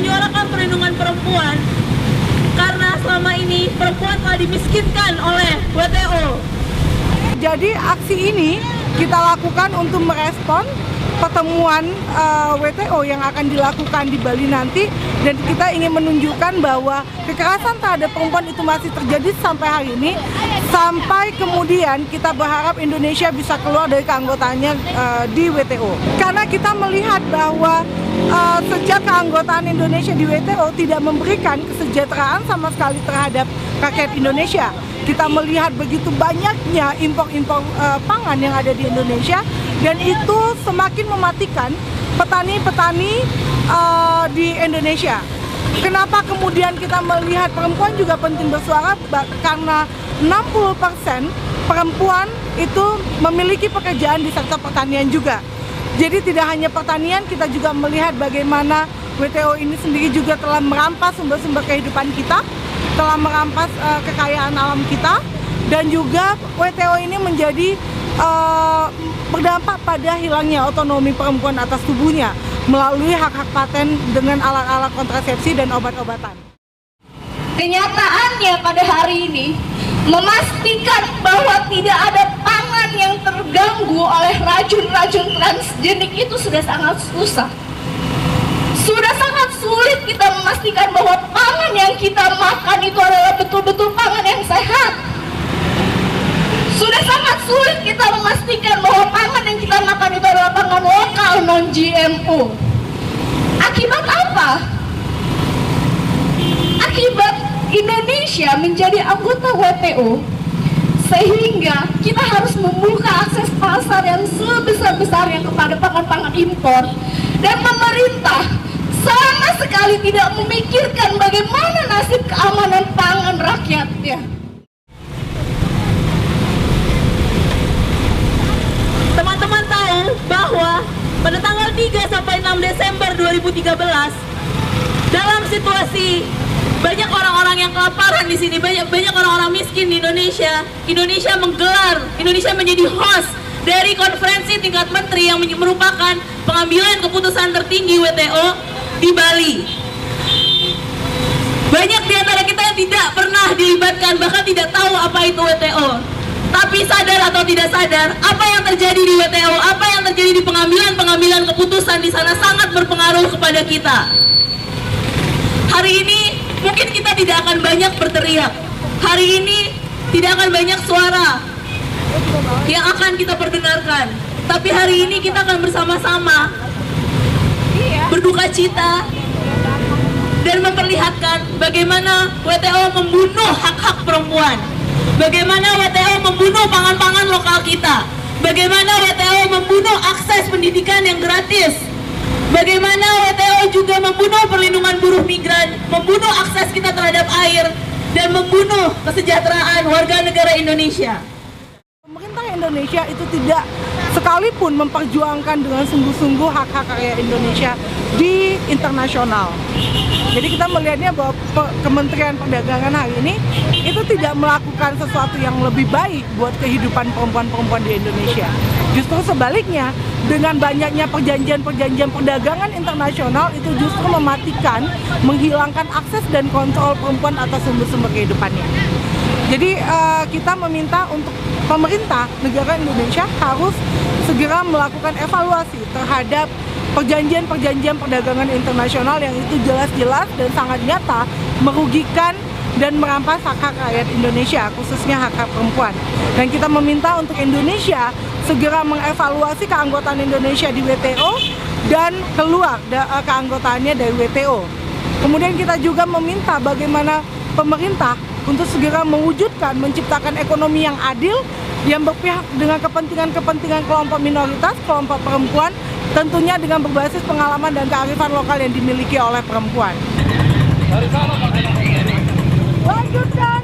menyuarakan perlindungan perempuan karena selama ini perempuan telah dimiskinkan oleh WTO. Jadi aksi ini kita lakukan untuk merespon pertemuan WTO yang akan dilakukan di Bali nanti, dan kita ingin menunjukkan bahwa kekerasan terhadap perempuan itu masih terjadi sampai hari ini, sampai kemudian kita berharap Indonesia bisa keluar dari keanggotaannya di WTO. Karena kita melihat bahwa sejak keanggotaan Indonesia di WTO tidak memberikan kesejahteraan sama sekali terhadap rakyat Indonesia. Kita melihat begitu banyaknya impor-impor pangan yang ada di Indonesia, dan itu semakin mematikan petani-petani di Indonesia. Kenapa kemudian kita melihat perempuan juga penting bersuara? Karena 60% perempuan itu memiliki pekerjaan di sektor pertanian juga. Jadi tidak hanya pertanian, kita juga melihat bagaimana WTO ini sendiri juga telah merampas sumber-sumber kehidupan kita, telah merampas kekayaan alam kita, dan juga WTO ini menjadi berdampak pada hilangnya otonomi perempuan atas tubuhnya melalui hak-hak paten dengan alat-alat kontrasepsi dan obat-obatan. Kenyataannya pada hari ini memastikan bahwa tidak ada pangan yang terganggu oleh racun-racun transgenik itu sudah sangat susah. Sudah sangat sulit kita memastikan bahwa pangan yang kita makan itu adalah betul-betul pangan yang sehat. Sudah sangat sulit kita memastikan bahwa pangan yang kita makan itu adalah pangan lokal non-GMO. Akibat apa? Akibat Indonesia menjadi anggota WTO, sehingga kita harus membuka akses pasar yang sebesar-besarnya kepada pangan-pangan impor, dan pemerintah sama sekali tidak memikirkan bagaimana nasib keamanan pangan rakyatnya. Teman-teman tahu bahwa pada tanggal 3 sampai 6 Desember 2013, dalam situasi banyak orang-orang yang kelaparan di sini, banyak orang-orang miskin di Indonesia, Indonesia menjadi host dari konferensi tingkat menteri yang merupakan pengambilan keputusan tertinggi WTO di Bali. Banyak di antara kita yang tidak pernah dilibatkan, bahkan tidak tahu apa itu WTO. Tapi sadar atau tidak sadar, apa yang terjadi di WTO, apa yang terjadi di pengambilan keputusan di sana sangat berpengaruh kepada kita. Hari ini mungkin kita tidak akan banyak berteriak. Hari ini tidak akan banyak suara yang akan kita perdengarkan. Tapi hari ini kita akan bersama-sama berduka cita dan memperlihatkan bagaimana WTO membunuh hak-hak perempuan. Bagaimana WTO membunuh pangan-pangan lokal kita. Bagaimana WTO membunuh akses pendidikan yang gratis. Bagaimana WTO juga membunuh perlindungan buruh migran, membunuh akses kita terhadap air, dan membunuh kesejahteraan warga negara Indonesia. Pemerintah Indonesia itu tidak sekalipun memperjuangkan dengan sungguh-sungguh hak-hak rakyat Indonesia di internasional. Jadi kita melihatnya bahwa Kementerian Perdagangan hari ini itu tidak melakukan sesuatu yang lebih baik buat kehidupan perempuan-perempuan di Indonesia. Justru sebaliknya, dengan banyaknya perjanjian-perjanjian perdagangan internasional itu justru mematikan, menghilangkan akses dan kontrol perempuan atas sumber-sumber kehidupannya. Jadi kita meminta untuk pemerintah negara Indonesia harus segera melakukan evaluasi terhadap perjanjian-perjanjian perdagangan internasional yang itu jelas-jelas dan sangat nyata merugikan dan merampas hak-hak rakyat Indonesia, khususnya hak-hak perempuan. Dan kita meminta untuk Indonesia segera mengevaluasi keanggotaan Indonesia di WTO dan keluar keanggotaannya dari WTO. Kemudian kita juga meminta bagaimana pemerintah untuk segera mewujudkan, menciptakan ekonomi yang adil, yang berpihak dengan kepentingan-kepentingan kelompok minoritas, kelompok perempuan, tentunya dengan berbasis pengalaman dan kearifan lokal yang dimiliki oleh perempuan. Lanjutkan!